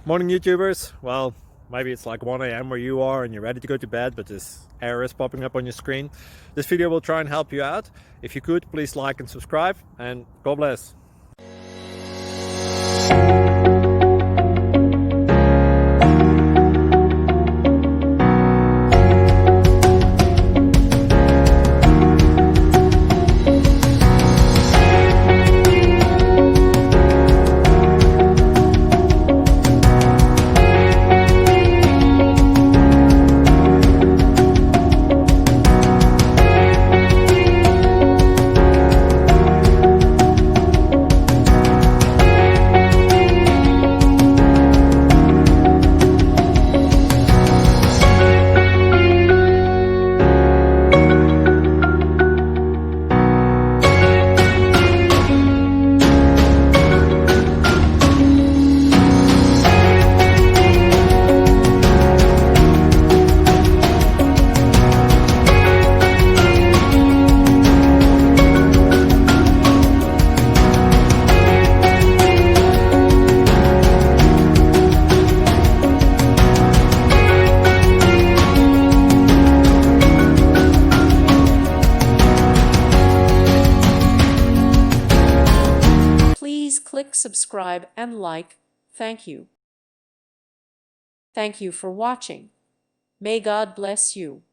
Morning YouTubers. Well, maybe it's like 1 a.m. where you are and you're ready to go to bed, but this error is popping up on your screen. This video will try and help you out. If you could, please like and subscribe, and God bless. Please click subscribe and like. Thank you. Thank you for watching. May God bless you.